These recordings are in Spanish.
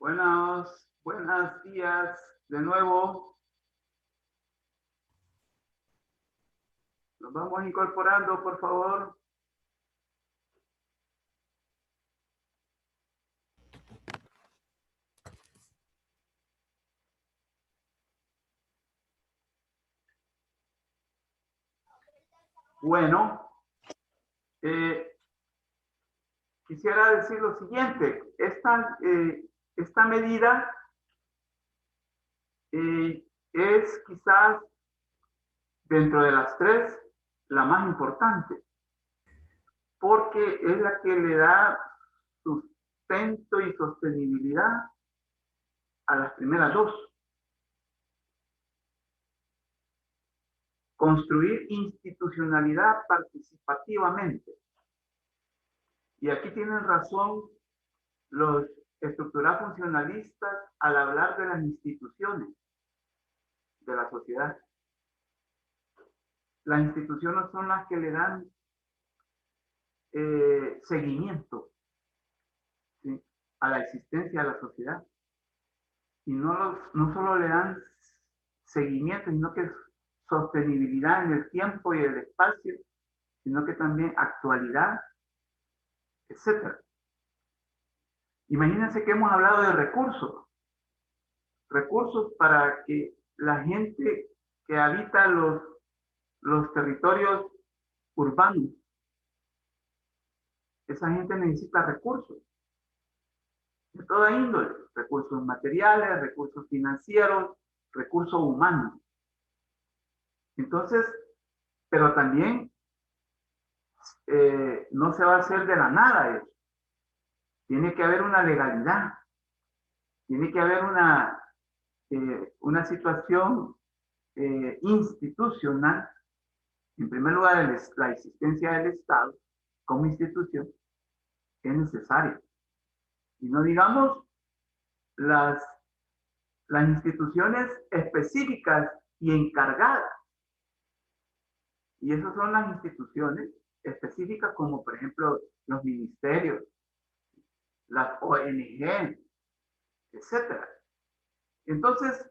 Buenos días de nuevo. Nos vamos incorporando, por favor. Bueno, quisiera decir lo siguiente. Esta medida es quizás dentro de las tres la más importante, porque es la que le da sustento y sostenibilidad a las primeras dos. Construir institucionalidad participativamente. Y aquí tienen razón los estructurados funcionalistas al hablar de las instituciones de la sociedad. Las instituciones son las que le dan seguimiento, ¿sí?, a la existencia de la sociedad. Y no solo le dan seguimiento, sino que sostenibilidad en el tiempo y el espacio, sino que también actualidad, etc. Imagínense que hemos hablado de recursos para que la gente que habita los territorios urbanos, esa gente necesita recursos de toda índole, recursos materiales, recursos financieros, recursos humanos. Entonces, pero también no se va a hacer de la nada eso. Tiene que haber una legalidad, tiene que haber una situación institucional. En primer lugar, la existencia del Estado como institución es necesaria. Y no digamos las instituciones específicas y encargadas. Y esas son las instituciones específicas como, por ejemplo, los ministerios, las ONG, etc. Entonces,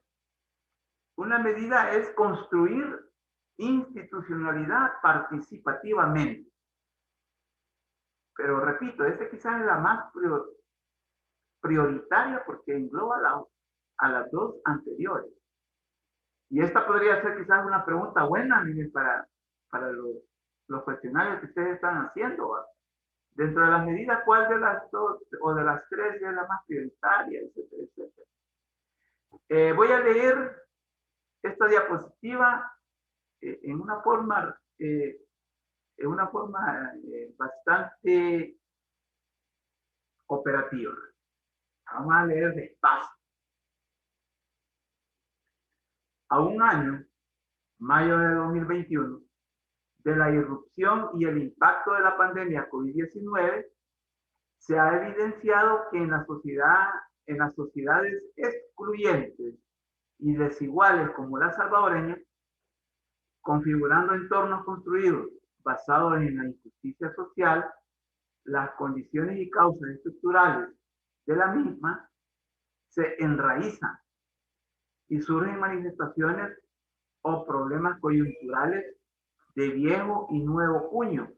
una medida es construir institucionalidad participativamente. Pero repito, esta quizás es la más prioritaria porque engloba a las dos anteriores. Y esta podría ser quizás una pregunta buena, miren, para los cuestionarios que ustedes están haciendo, ¿va? Dentro de las medidas, ¿cuál de las dos o de las tres es la más prioritaria, etcétera, etcétera? Voy a leer esta diapositiva en una forma bastante operativa. Vamos a leer despacio. A un año, mayo de 2021, de la irrupción y el impacto de la pandemia COVID-19, se ha evidenciado que en las sociedades excluyentes y desiguales como la salvadoreña, configurando entornos construidos basados en la injusticia social, las condiciones y causas estructurales de la misma se enraizan y surgen manifestaciones o problemas coyunturales de viejo y nuevo cuño,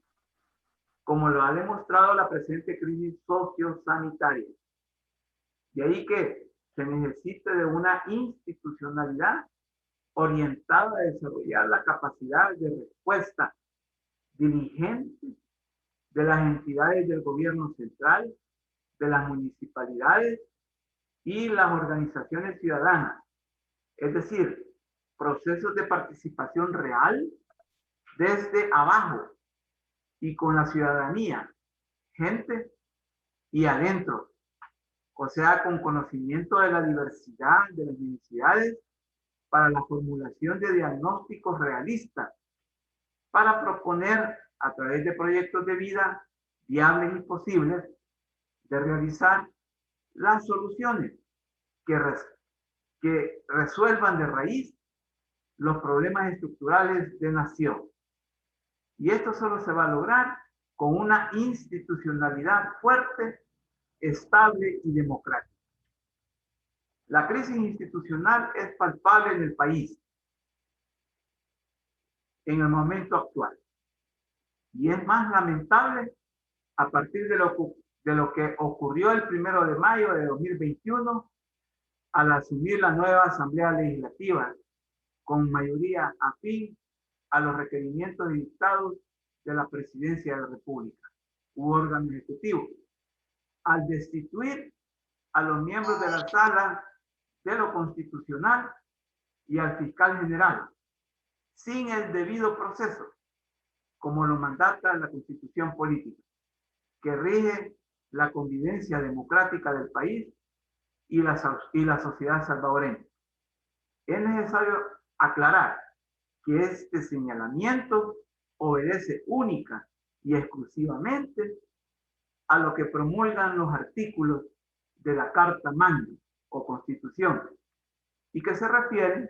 como lo ha demostrado la presente crisis sociosanitaria. De ahí que se necesite de una institucionalidad orientada a desarrollar la capacidad de respuesta diligente de las entidades del gobierno central, de las municipalidades y las organizaciones ciudadanas. Es decir, procesos de participación real desde abajo y con la ciudadanía, gente y adentro. O sea, con conocimiento de la diversidad de las necesidades para la formulación de diagnósticos realistas, para proponer a través de proyectos de vida viables y posibles de realizar las soluciones que resuelvan de raíz los problemas estructurales de nación. Y esto solo se va a lograr con una institucionalidad fuerte, estable y democrática. La crisis institucional es palpable en el país en el momento actual y es más lamentable a partir de lo que ocurrió el 1 de mayo de 2021 al asumir la nueva Asamblea Legislativa con mayoría afín a los requerimientos dictados de la Presidencia de la República u órgano ejecutivo, al destituir a los miembros de la Sala de lo Constitucional y al fiscal general, sin el debido proceso, como lo mandata la Constitución Política, que rige la convivencia democrática del país y la sociedad salvadoreña. Es necesario aclarar que este señalamiento obedece única y exclusivamente a lo que promulgan los artículos de la Carta Magna o Constitución y que se refieren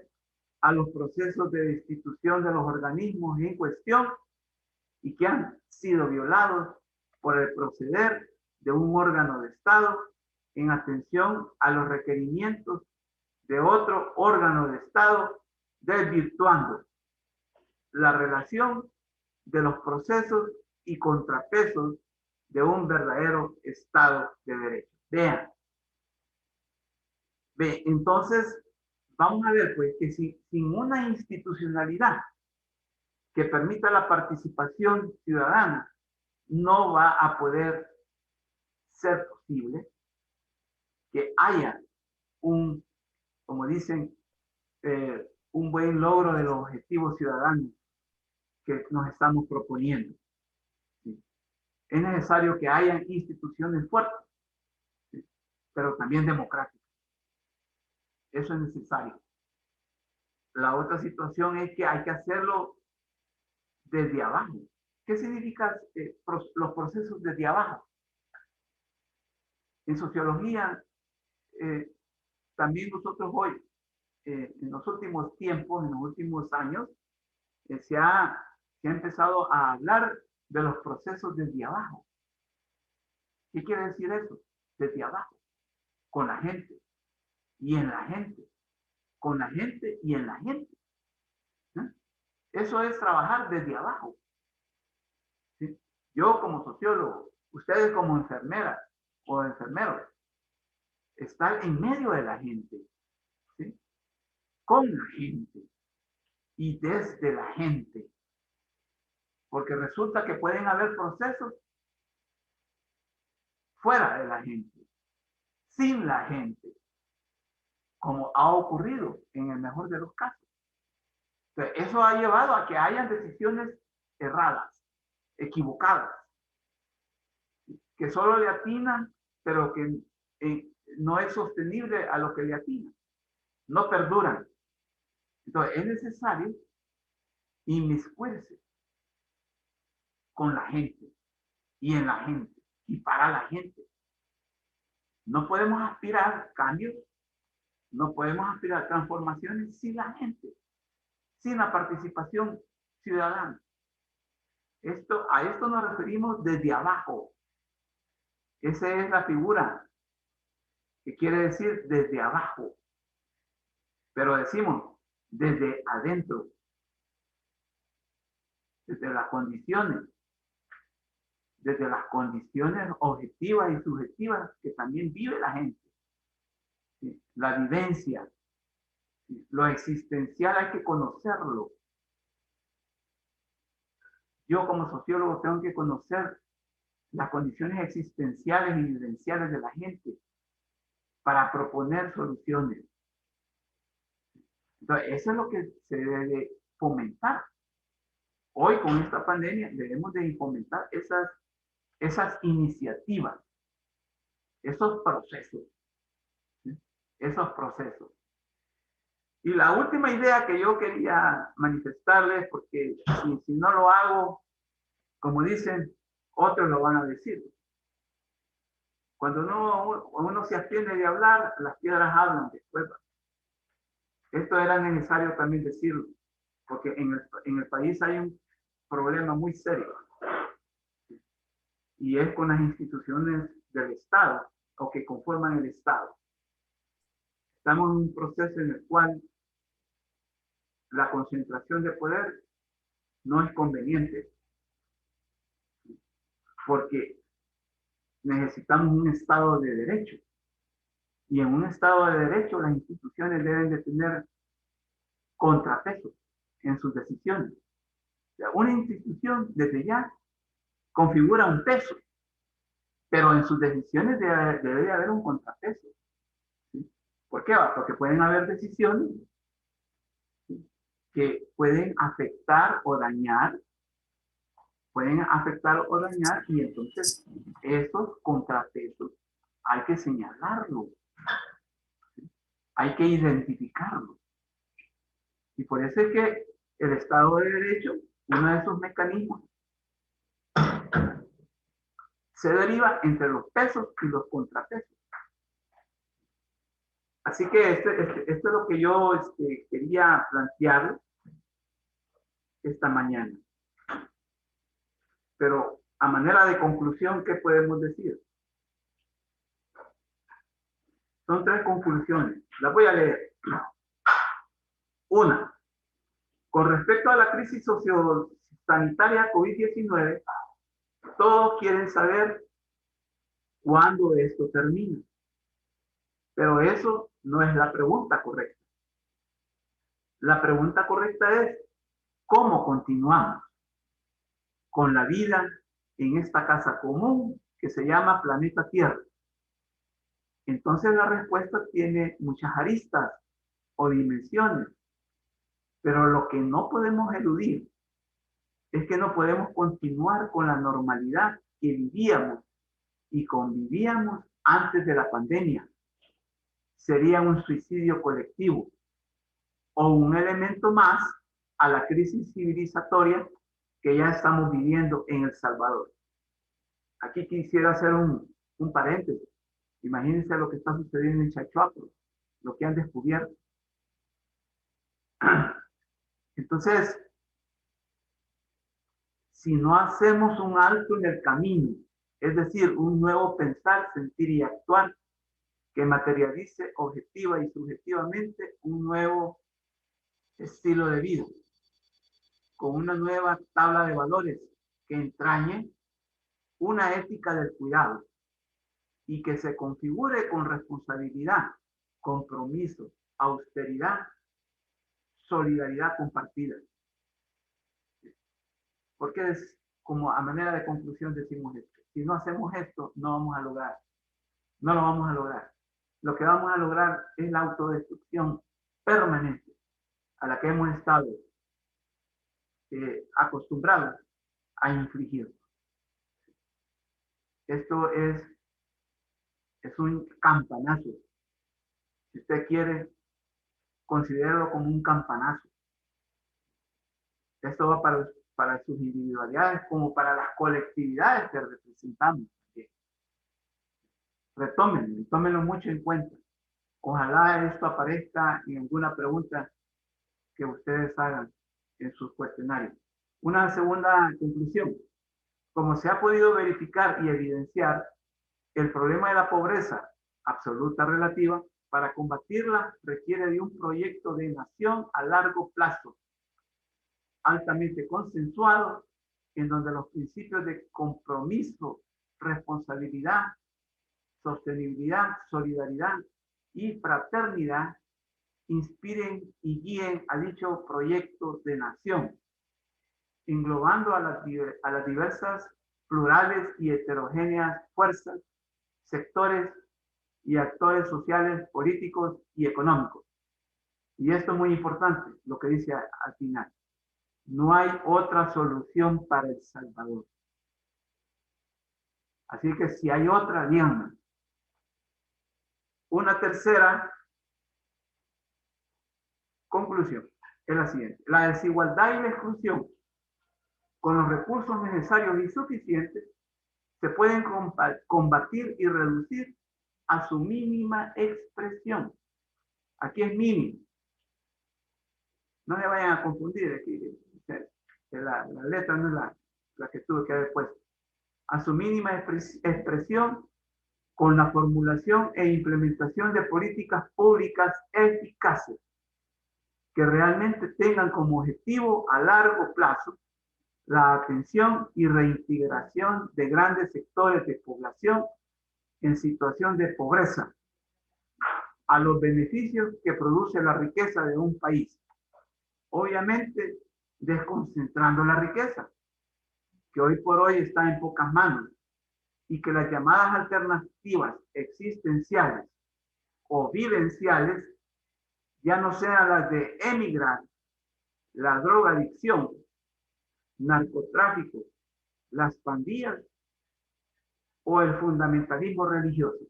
a los procesos de destitución de los organismos en cuestión y que han sido violados por el proceder de un órgano de Estado en atención a los requerimientos de otro órgano de Estado, desvirtuando la relación de los procesos y contrapesos de un verdadero Estado de Derecho. Vean. Entonces, vamos a ver pues que sin una institucionalidad que permita la participación ciudadana, no va a poder ser posible que haya como dicen, un buen logro de los objetivos ciudadanos que nos estamos proponiendo. ¿Sí? Es necesario que haya instituciones fuertes, ¿sí? Pero también democráticas. Eso es necesario. La otra situación es que hay que hacerlo desde abajo. ¿Qué significa los procesos desde abajo? En sociología, también nosotros hoy, en los últimos tiempos, en los últimos años, se ha empezado a hablar de los procesos desde abajo. ¿Qué quiere decir eso? Desde abajo, con la gente y en la gente, con la gente y en la gente. ¿Eh? Eso es trabajar desde abajo. ¿Sí? Yo como sociólogo, ustedes como enfermeras o enfermeros, estar en medio de la gente, ¿sí? Con la gente y desde la gente. Porque resulta que pueden haber procesos fuera de la gente, sin la gente, como ha ocurrido en el mejor de los casos. Entonces, eso ha llevado a que hayan decisiones erradas, equivocadas, que solo le atinan, pero que no es sostenible a lo que le atinan, no perduran. Entonces, es necesario inmiscuirse con la gente y en la gente y para la gente. No podemos aspirar cambios, no podemos aspirar transformaciones sin la gente, sin la participación ciudadana. A esto nos referimos desde abajo. Esa es la figura que quiere decir desde abajo. Pero decimos desde adentro, desde las condiciones objetivas y subjetivas que también vive la gente. ¿Sí? La vivencia, ¿sí? Lo existencial hay que conocerlo. Yo como sociólogo tengo que conocer las condiciones existenciales y vivenciales de la gente para proponer soluciones. Entonces, eso es lo que se debe fomentar. Hoy con esta pandemia debemos de fomentar esas iniciativas, esos procesos, ¿sí? Esos procesos. Y la última idea que yo quería manifestarles, porque si no lo hago, como dicen, otros lo van a decir. Cuando uno se abstiene de hablar, las piedras hablan después. Esto era necesario también decirlo, porque en el país hay un problema muy serio, y es con las instituciones del Estado o que conforman el Estado. estamos en un proceso en el cual la concentración de poder no es conveniente, porque necesitamos un Estado de derecho. Y en un Estado de derecho las instituciones deben de tener contrapeso en sus decisiones. O sea, una institución desde ya configura un peso, pero en sus decisiones debe de haber un contrapeso. ¿Sí? ¿Por qué? Porque pueden haber decisiones, ¿sí?, que pueden afectar o dañar, y entonces esos contrapesos hay que señalarlos, ¿sí?, hay que identificarlos. Y por eso es que el Estado de Derecho, uno de esos mecanismos, se deriva entre los pesos y los contrapesos. Así que esto es lo que yo quería plantear esta mañana. Pero a manera de conclusión, ¿qué podemos decir? Son 3 conclusiones. Las voy a leer. Una, con respecto a la crisis sociosanitaria COVID-19, todos quieren saber cuándo esto termina. Pero eso no es la pregunta correcta. La pregunta correcta es, ¿cómo continuamos con la vida en esta casa común que se llama planeta Tierra? Entonces la respuesta tiene muchas aristas o dimensiones, pero lo que no podemos eludir es que no podemos continuar con la normalidad que vivíamos y convivíamos antes de la pandemia. Sería un suicidio colectivo o un elemento más a la crisis civilizatoria que ya estamos viviendo en El Salvador. Aquí quisiera hacer un paréntesis. Imagínense lo que está sucediendo en Chachuapo, lo que han descubierto. Entonces, si no hacemos un alto en el camino, es decir, un nuevo pensar, sentir y actuar que materialice objetiva y subjetivamente un nuevo estilo de vida, con una nueva tabla de valores que entrañe una ética del cuidado y que se configure con responsabilidad, compromiso, austeridad, solidaridad compartida. Porque es como a manera de conclusión decimos esto. Si no hacemos esto, no lo vamos a lograr. Lo que vamos a lograr es la autodestrucción permanente a la que hemos estado acostumbrados a infligir. Esto es un campanazo. Si usted quiere, considéralo como un campanazo. Esto va para sus individualidades como para las colectividades que representamos. Retómenlo y tómenlo mucho en cuenta. Ojalá esto aparezca en alguna pregunta que ustedes hagan en sus cuestionarios. Una segunda conclusión. Como se ha podido verificar y evidenciar, el problema de la pobreza absoluta relativa, para combatirla requiere de un proyecto de nación a largo plazo, altamente consensuado, en donde los principios de compromiso, responsabilidad, sostenibilidad, solidaridad y fraternidad inspiren y guíen a dicho proyecto de nación, englobando a las diversas, plurales y heterogéneas fuerzas, sectores y actores sociales, políticos y económicos. Y esto es muy importante, lo que dice al final. No hay otra solución para El Salvador. Así que si hay otra, díganme. Una tercera conclusión es la siguiente. La desigualdad y la exclusión, con los recursos necesarios y suficientes, se pueden combatir y reducir a su mínima expresión. Aquí es mínimo. No se vayan a confundir aquí. La letra no es la que tuve que haber puesto. A su mínima expresión con la formulación e implementación de políticas públicas eficaces que realmente tengan como objetivo a largo plazo la atención y reintegración de grandes sectores de población en situación de pobreza a los beneficios que produce la riqueza de un país. Obviamente, desconcentrando la riqueza, que hoy por hoy está en pocas manos, y que las llamadas alternativas existenciales o vivenciales ya no sean las de emigrar, la drogadicción, narcotráfico, las pandillas o el fundamentalismo religioso.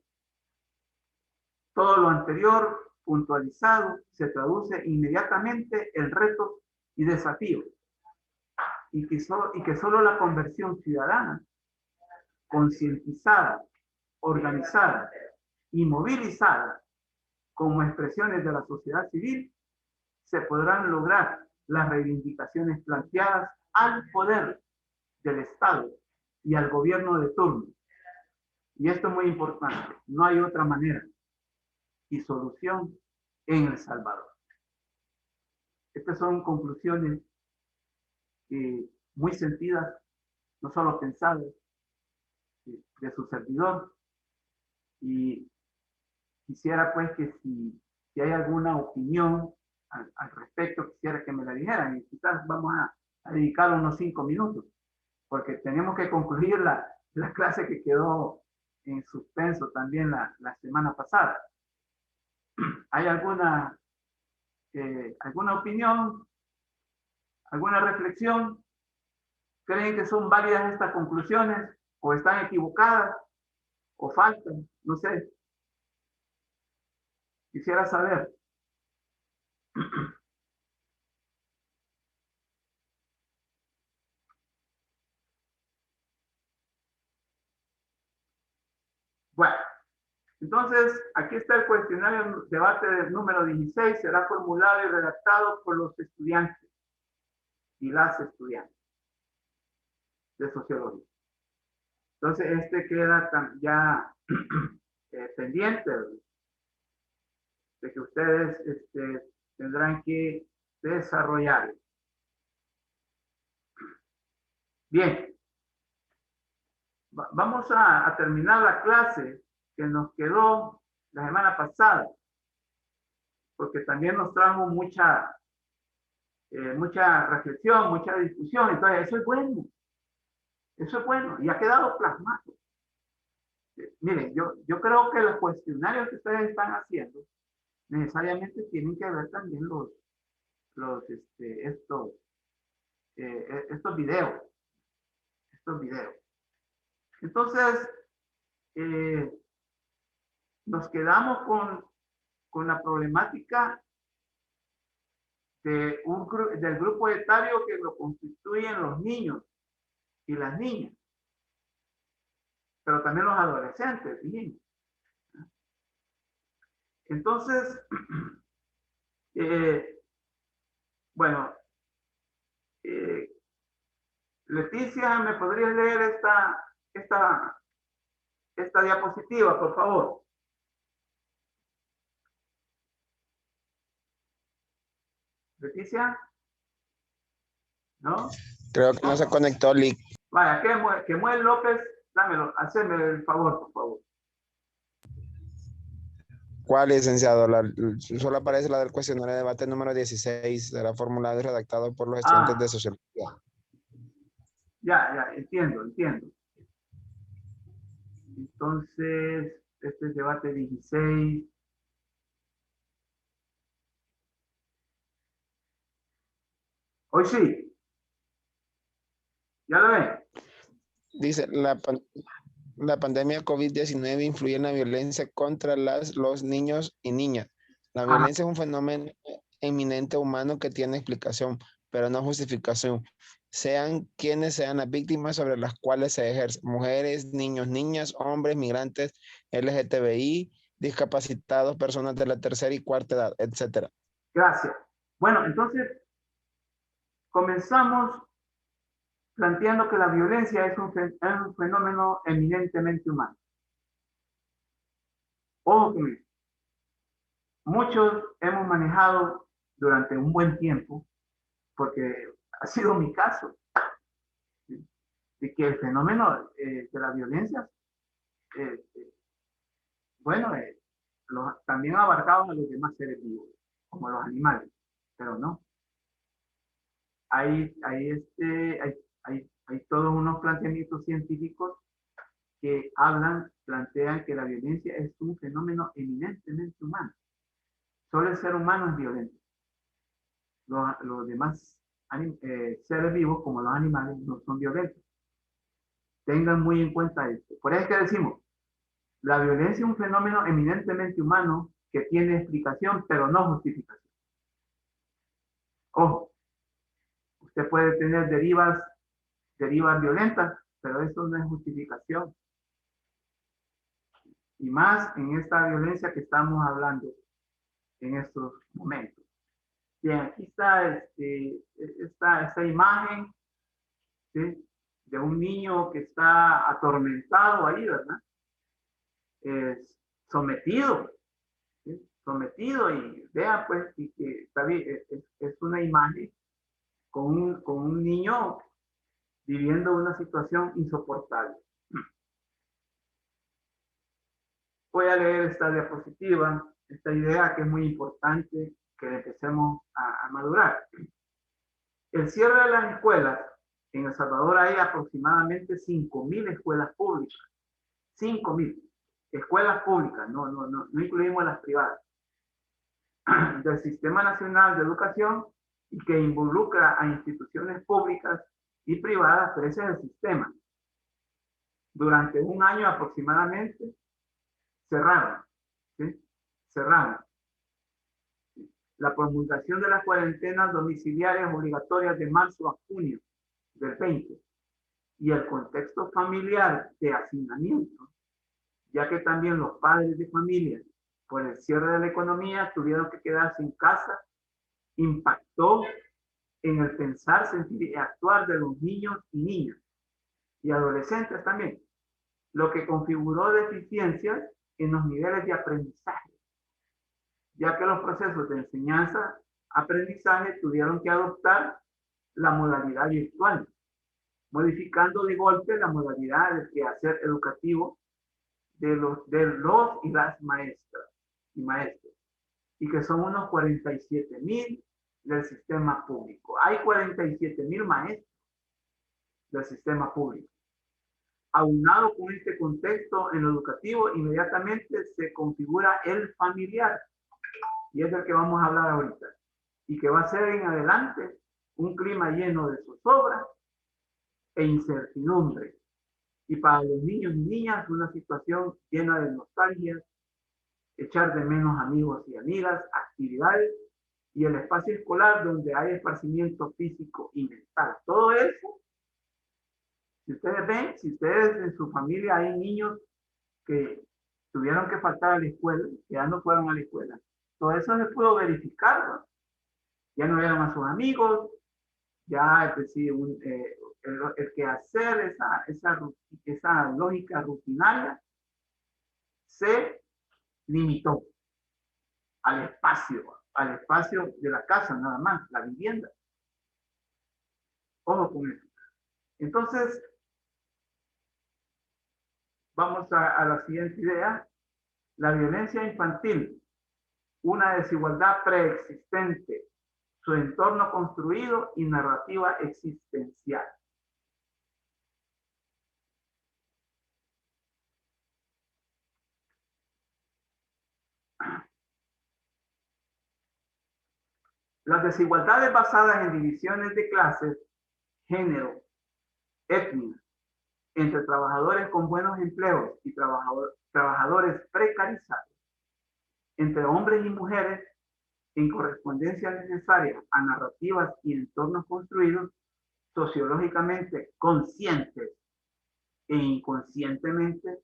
Todo lo anterior puntualizado se traduce inmediatamente en retos y desafíos, y que solo la conversión ciudadana, concientizada, organizada y movilizada como expresiones de la sociedad civil, se podrán lograr las reivindicaciones planteadas al poder del Estado y al gobierno de turno. Y esto es muy importante, no hay otra manera y solución en El Salvador. Estas son conclusiones muy sentidas, no solo pensadas, de su servidor. Y quisiera pues que si hay alguna opinión al respecto, quisiera que me la dijeran, y quizás vamos a dedicar unos 5 minutos, porque tenemos que concluir la clase que quedó en suspenso también la semana pasada. ¿Hay alguna opinión, alguna reflexión? ¿Creen que son válidas estas conclusiones o están equivocadas o faltan? No sé. Quisiera saber. Bueno, entonces aquí está el cuestionario debate número 16. Será formulado y redactado por los estudiantes y las estudiantes de sociología. Entonces este queda ya pendiente de que ustedes tendrán que desarrollar. Bien, vamos a terminar la clase que nos quedó la semana pasada, porque también nos trajo mucha reflexión, mucha discusión. Entonces eso es bueno y ha quedado plasmado. Miren, yo creo que los cuestionarios que ustedes están haciendo necesariamente tienen que ver también estos videos. Entonces, nos quedamos con la problemática del grupo etario que lo constituyen los niños y las niñas, pero también los adolescentes y niños. Entonces, bueno, Leticia, ¿me podrías leer esta diapositiva, por favor? Leticia, ¿no? Creo que no se conectó, Lick. Vaya, Kemuel López, dámelo, haceme el favor, por favor. ¿Cuál, licenciado? Solo aparece la del cuestionario de debate número 16. Será formulado y redactado por los estudiantes de sociología. Ya, entiendo. Entonces, este es debate 16. Hoy sí. ¿Ya lo ven? Dice, la pandemia COVID-19 influye en la violencia contra los niños y niñas. La violencia es un fenómeno eminente humano que tiene explicación, pero no justificación. Sean quienes sean las víctimas sobre las cuales se ejerce. Mujeres, niños, niñas, hombres, migrantes, LGTBI, discapacitados, personas de la tercera y cuarta edad, etc. Gracias. Bueno, entonces, comenzamos planteando que la violencia es un fenómeno eminentemente humano. Ojo con esto. Muchos hemos manejado durante un buen tiempo, porque ha sido mi caso, ¿sí? De que el fenómeno de la violencia, eh, bueno, también ha abarcado a los demás seres vivos, como los animales, pero no. Hay todos unos planteamientos científicos que plantean que la violencia es un fenómeno eminentemente humano. Solo el ser humano es violento. Los demás seres vivos, como los animales, no son violentos. Tengan muy en cuenta esto. Por eso es que decimos, la violencia es un fenómeno eminentemente humano que tiene explicación, pero no justificación. Ojo, usted puede tener derivas violentas, pero eso no es justificación. Y más en esta violencia que estamos hablando en estos momentos. Bien, aquí está esta imagen, ¿sí? De un niño que está atormentado ahí, ¿verdad? Sometido, ¿sí? Sometido, y vean pues que está bien, es una imagen con un niño viviendo una situación insoportable. Voy a leer esta diapositiva, esta idea que es muy importante que empecemos a madurar. El cierre de las escuelas, en El Salvador hay aproximadamente 5.000 escuelas públicas. 5.000 escuelas públicas, no incluimos las privadas, del Sistema Nacional de Educación, y que involucra a instituciones públicas y privadas, pero ese es el sistema. Durante un año aproximadamente cerraron, ¿sí? Cerraron. La promulgación de las cuarentenas domiciliarias obligatorias de marzo a junio del 20 y el contexto familiar de hacinamiento, ya que también los padres de familia, por el cierre de la economía, tuvieron que quedarse en casa, impactó en el pensar, sentir y actuar de los niños y niñas, y adolescentes también, lo que configuró deficiencias en los niveles de aprendizaje, ya que los procesos de enseñanza-aprendizaje tuvieron que adoptar la modalidad virtual, modificando de golpe la modalidad del quehacer educativo de los y las maestras y maestros, y que son unos 47.000 del sistema público. Hay 47.000 maestros del sistema público. Aunado con este contexto en lo educativo, inmediatamente se configura el familiar, y es del que vamos a hablar ahorita, y que va a ser en adelante un clima lleno de zozobra e incertidumbre. Y para los niños y niñas, una situación llena de nostalgia, echar de menos amigos y amigas, actividades, y el espacio escolar donde hay esparcimiento físico y mental. Todo eso, si ustedes ven, si ustedes en su familia hay niños que tuvieron que faltar a la escuela, que ya no fueron a la escuela, todo eso se pudo verificar, ¿no? Ya no vieron a sus amigos, ya es decir, el que hacer esa lógica rutinaria se limitó al espacio de la casa nada más, la vivienda. Ojo con eso. Entonces, vamos a la siguiente idea. La violencia infantil, una desigualdad preexistente, su entorno construido y narrativa existencial. Las desigualdades basadas en divisiones de clases, género, etnia, entre trabajadores con buenos empleos y trabajadores precarizados, entre hombres y mujeres, en correspondencia necesaria a narrativas y entornos construidos sociológicamente conscientes e inconscientemente,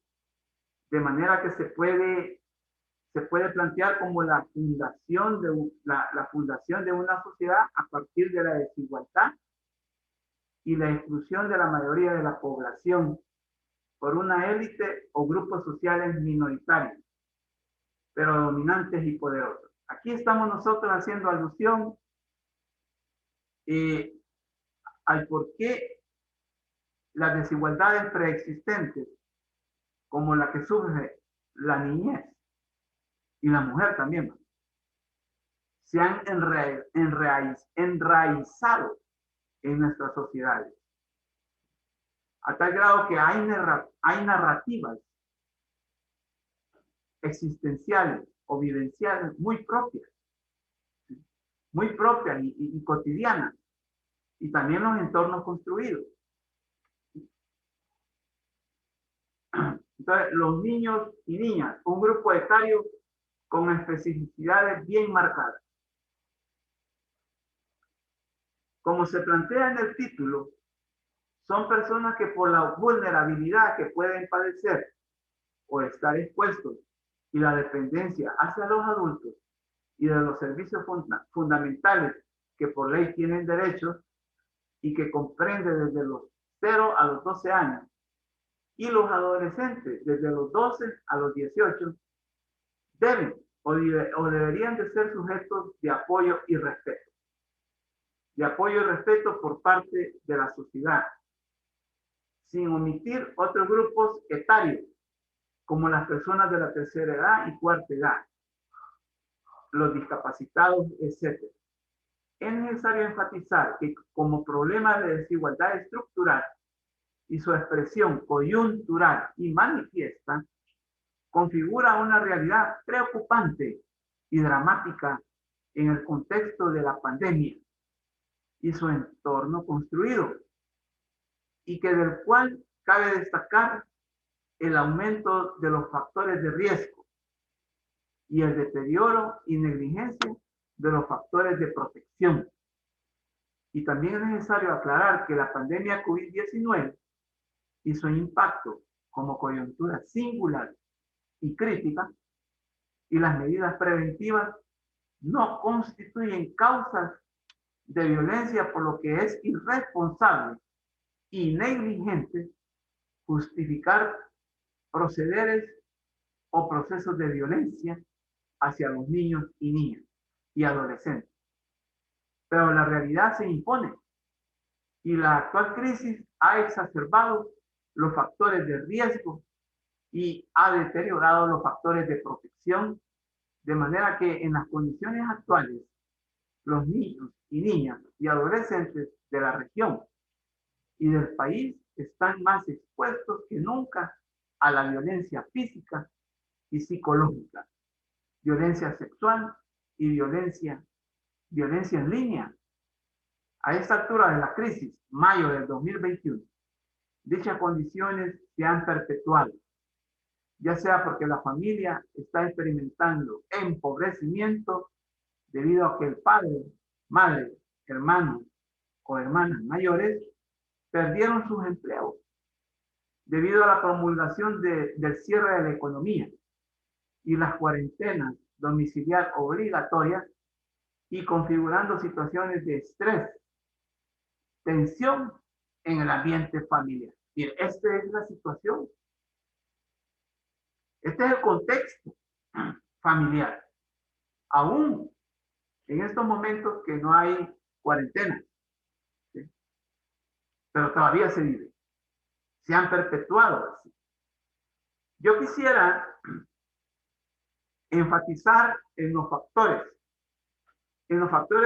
de manera que se puede plantear como la fundación de una sociedad a partir de la desigualdad y la exclusión de la mayoría de la población por una élite o grupos sociales minoritarios, pero dominantes y poderosos. Aquí estamos nosotros haciendo alusión al por qué las desigualdades preexistentes, como la que sufre la niñez y la mujer también, se han enraizado en nuestras sociedades, a tal grado que hay narrativas existenciales o vivenciales muy propias y cotidianas, y también los entornos construidos. Entonces, los niños y niñas, un grupo etario con especificidades bien marcadas. Como se plantea en el título, son personas que por la vulnerabilidad que pueden padecer o estar expuestos y la dependencia hacia los adultos y de los servicios fundamentales que por ley tienen derechos y que comprende desde los 0 a los 12 años, y los adolescentes desde los 12 a los 18, deben o deberían de ser sujetos de apoyo y respeto. De apoyo y respeto por parte de la sociedad, sin omitir otros grupos etarios, como las personas de la tercera edad y cuarta edad, los discapacitados, etc. Es necesario enfatizar que como problema de desigualdad estructural y su expresión coyuntural y manifiesta, configura una realidad preocupante y dramática en el contexto de la pandemia y su entorno construido, y que del cual cabe destacar el aumento de los factores de riesgo y el deterioro y negligencia de los factores de protección. Y también es necesario aclarar que la pandemia COVID-19 y su impacto como coyuntura singular y crítica y las medidas preventivas no constituyen causas de violencia, por lo que es irresponsable y negligente justificar procederes o procesos de violencia hacia los niños y niñas y adolescentes. Pero la realidad se impone y la actual crisis ha exacerbado los factores de riesgo y ha deteriorado los factores de protección, de manera que en las condiciones actuales los niños y niñas y adolescentes de la región y del país están más expuestos que nunca a la violencia física y psicológica, violencia sexual y violencia en línea. A esta altura de la crisis, mayo del 2021, dichas condiciones se han perpetuado, ya sea porque la familia está experimentando empobrecimiento debido a que el padre, madre, hermanos o hermanas mayores perdieron sus empleos debido a la promulgación del cierre de la economía y las cuarentenas domiciliar obligatorias, y configurando situaciones de estrés, tensión en el ambiente familiar. Y esta es la situación. Este es el contexto familiar. Aún en estos momentos que no hay cuarentena, ¿sí? Pero todavía se vive. Se han perpetuado así. Yo quisiera enfatizar en los factores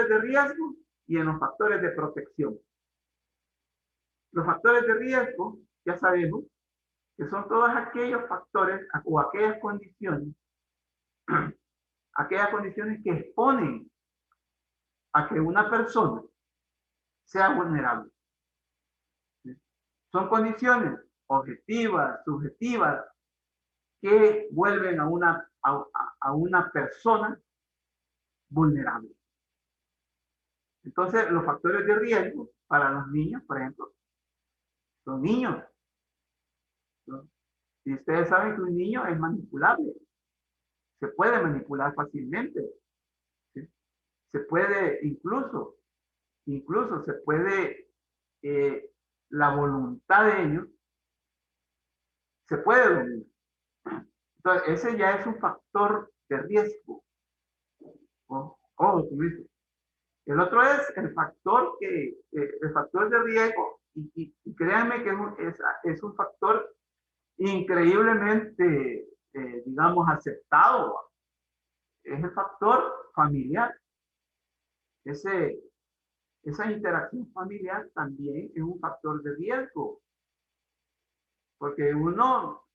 de riesgo y en los factores de protección. Los factores de riesgo, ya sabemos, que son todos aquellos factores o aquellas condiciones que exponen a que una persona sea vulnerable. Son condiciones objetivas, subjetivas, que vuelven a una persona vulnerable. Entonces, los factores de riesgo para los niños, por ejemplo, son niños, ¿no? Y ustedes saben que un niño es manipulable, se puede manipular fácilmente, ¿sí? Se puede incluso se puede, la voluntad de ellos se puede dominar. Entonces, ese ya es un factor de riesgo. Como dice. El otro es el factor de riesgo, y créanme que es un factor increíblemente, digamos, aceptado. Es el factor familiar. Esa interacción familiar también es un factor de riesgo, porque uno,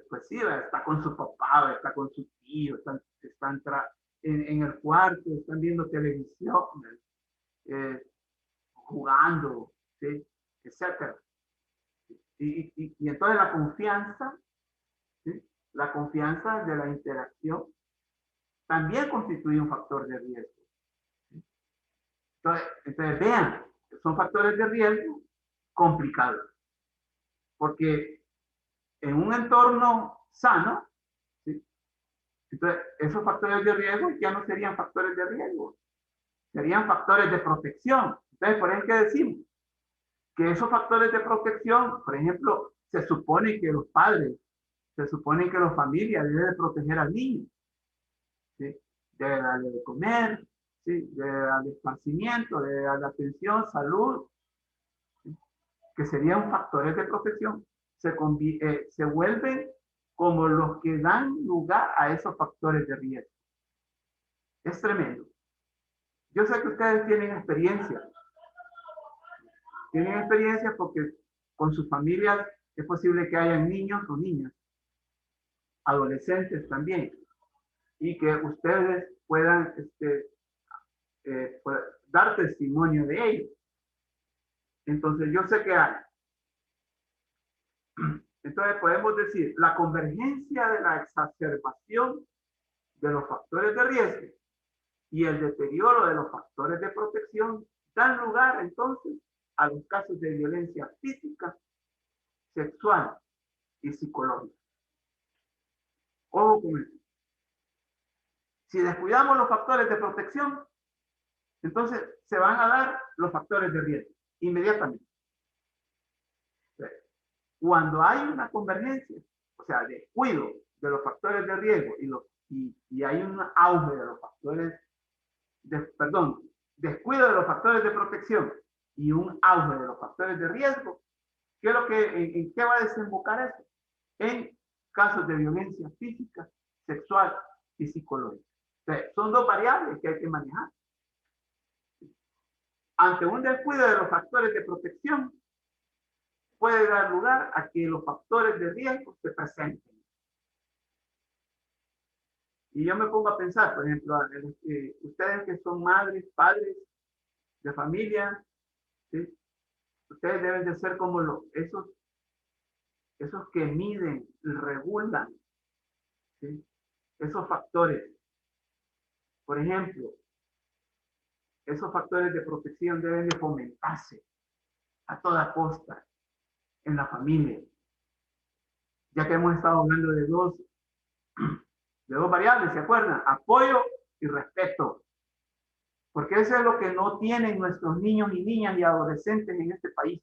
pues sí, está con su papá, está con su tío, están en el cuarto, están viendo televisión, jugando, ¿sí? Etcétera. Y entonces la confianza, ¿sí? La confianza de la interacción también constituye un factor de riesgo. ¿Sí? Entonces vean, son factores de riesgo complicados, porque en un entorno sano, ¿sí? Entonces esos factores de riesgo ya no serían factores de riesgo, serían factores de protección. Entonces, por eso es que decimos que esos factores de protección, por ejemplo, se supone que los padres, se supone que las familias deben de proteger al niño, ¿sí? Debe darle de comer, ¿sí? Debe darle esparcimiento, debe darle atención, salud, ¿sí? Que serían factores de protección. Se vuelven como los que dan lugar a esos factores de riesgo. Es tremendo. Yo sé que ustedes tienen experiencia. Tienen experiencia porque con sus familias es posible que hayan niños o niñas, adolescentes también, y que ustedes puedan dar testimonio de ello. Entonces, yo sé que hay. Entonces, podemos decir, la convergencia de la exacerbación de los factores de riesgo y el deterioro de los factores de protección dan lugar, entonces, a los casos de violencia física, sexual y psicológica. Ojo con eso. Si descuidamos los factores de protección, entonces se van a dar los factores de riesgo inmediatamente. Cuando hay una convergencia, o sea, descuido de los factores de riesgo y hay un auge de los factores, descuido de los factores de protección y un auge de los factores de riesgo, ¿en qué va a desembocar eso? En casos de violencia física, sexual y psicológica. O sea, son dos variables que hay que manejar. Ante un descuido de los factores de protección, puede dar lugar a que los factores de riesgo se presenten. Y yo me pongo a pensar, por ejemplo, ustedes que son madres, padres de familia, ¿sí? Ustedes deben de ser como esos que miden y regulan, ¿sí? Esos factores. Por ejemplo, esos factores de protección deben de fomentarse a toda costa en la familia. Ya que hemos estado hablando de dos variables, ¿se acuerdan? Apoyo y respeto. Porque eso es lo que no tienen nuestros niños y niñas y adolescentes en este país.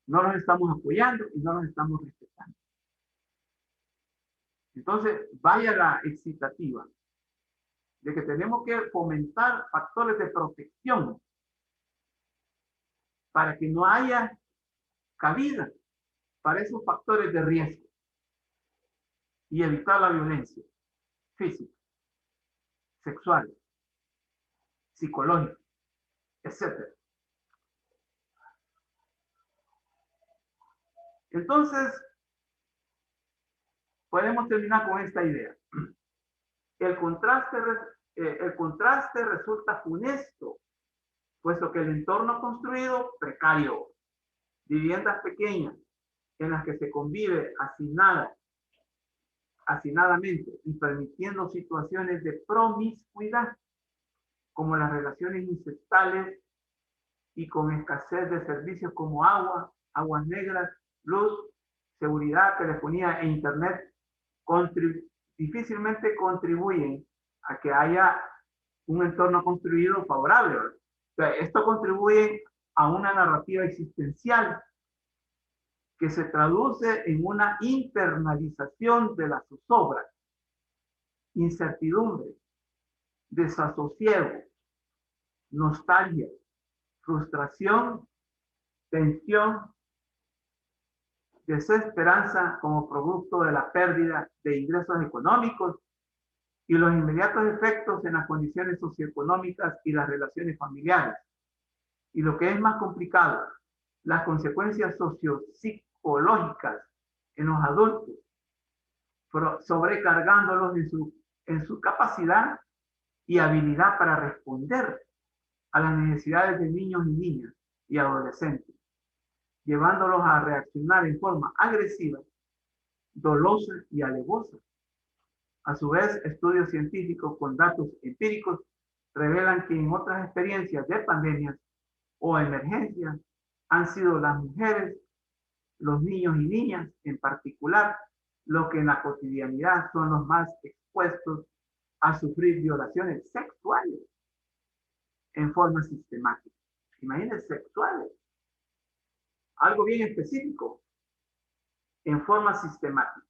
No los estamos apoyando y no los estamos respetando. Entonces, vaya la excitativa de que tenemos que fomentar factores de protección para que no haya cabida para esos factores de riesgo y evitar la violencia física, sexual, psicológica, etc. Entonces, podemos terminar con esta idea. El contraste resulta funesto, puesto que el entorno construido, precario, viviendas pequeñas en las que se convive hacinadamente y permitiendo situaciones de promiscuidad, como las relaciones incestuales y con escasez de servicios como agua, aguas negras, luz, seguridad, telefonía e internet, difícilmente contribuyen a que haya un entorno construido favorable. O sea, esto contribuye a una narrativa existencial que se traduce en una internalización de la zozobra incertidumbre, desasosiego, nostalgia, frustración, tensión, desesperanza como producto de la pérdida de ingresos económicos y los inmediatos efectos en las condiciones socioeconómicas y las relaciones familiares. Y lo que es más complicado, las consecuencias sociopsicológicas en los adultos, sobrecargándolos en su capacidad y habilidad para responder a las necesidades de niños y niñas y adolescentes, llevándolos a reaccionar en forma agresiva, dolosa y alevosa. A su vez, estudios científicos con datos empíricos revelan que en otras experiencias de pandemias o emergencias han sido las mujeres, los niños y niñas en particular, los que en la cotidianidad son los más expuestos a sufrir violaciones sexuales en forma sistemática. Imagínense, sexuales. Algo bien específico, en forma sistemática.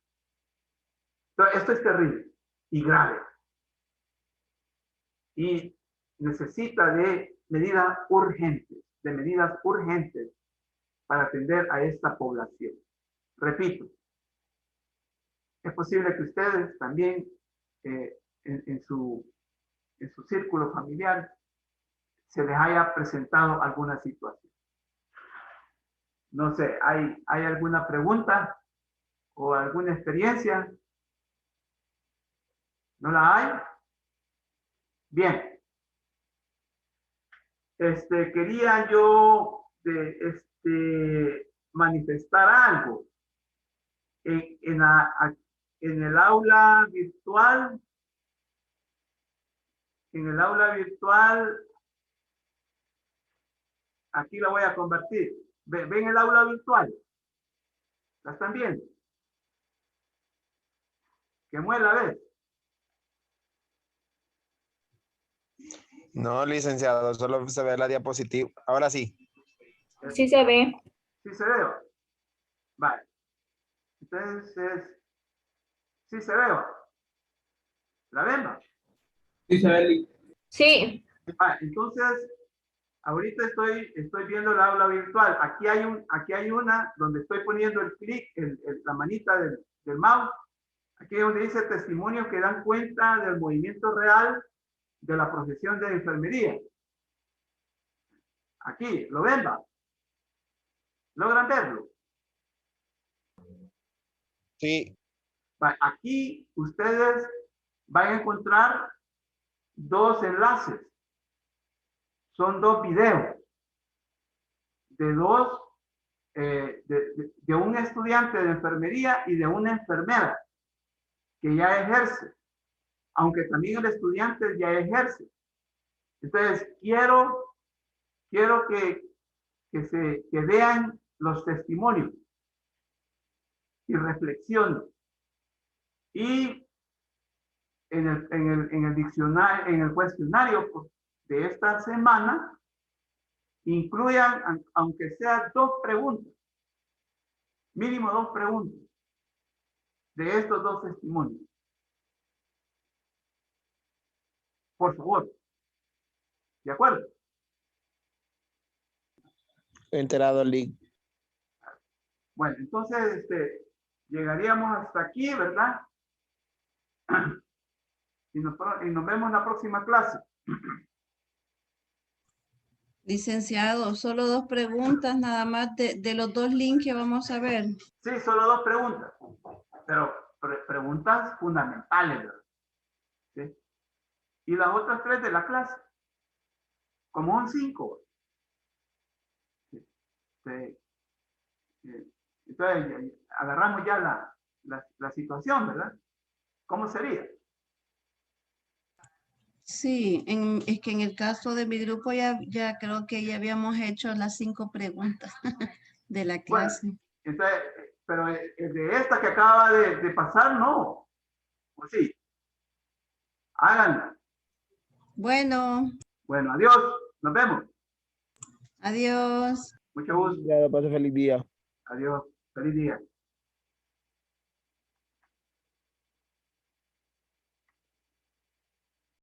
Entonces, esto es terrible y grave. Y necesita de medidas urgentes para atender a esta población. Repito, es posible que ustedes también en su círculo familiar se les haya presentado alguna situación. No sé, ¿hay alguna pregunta o alguna experiencia? ¿No la hay? Bien. Quería yo manifestar algo en el aula virtual. En el aula virtual, aquí la voy a convertir. ¿Ven el aula virtual? ¿La están viendo? ¿Qué muela ves? No, licenciado, solo se ve la diapositiva. Ahora sí. Sí se ve. Sí se ve. Vale. Entonces, sí se ve. ¿La ven? Sí se ve. Sí. Vale, entonces, ahorita estoy viendo el aula virtual. Aquí hay una donde estoy poniendo el clic, la manita del mouse. Aquí es donde dice testimonios que dan cuenta del movimiento real de la profesión de enfermería. Aquí, ¿lo ven? ¿Logran verlo? Sí. Aquí ustedes van a encontrar dos enlaces. Son dos videos de un estudiante de enfermería y de una enfermera que ya ejerce, aunque también el estudiante ya ejerce. Entonces, quiero que vean los testimonios y reflexionen. Y en el diccionario, en el cuestionario de esta semana, incluyan, aunque sea 2 preguntas, mínimo 2 preguntas de estos 2 testimonios. Por favor. ¿De acuerdo? Enterado, Lee. Bueno, entonces llegaríamos hasta aquí, ¿verdad? Y nos vemos en la próxima clase. Licenciado, solo 2 preguntas nada más de los 2 links que vamos a ver. Sí, solo 2 preguntas, pero preguntas fundamentales, ¿verdad? ¿Sí? Y las otras 3 de la clase, como son 5. Entonces, agarramos ya la situación, ¿verdad? ¿Cómo sería? Sí, es que en el caso de mi grupo ya creo que ya habíamos hecho las 5 preguntas de la clase. Bueno, entonces, pero de esta que acaba de pasar, no. ¿O sí? Háganla. Bueno, Bueno, adiós. Nos vemos. adiós. Mucho gusto. Ya, pase feliz día. Adiós. Feliz día.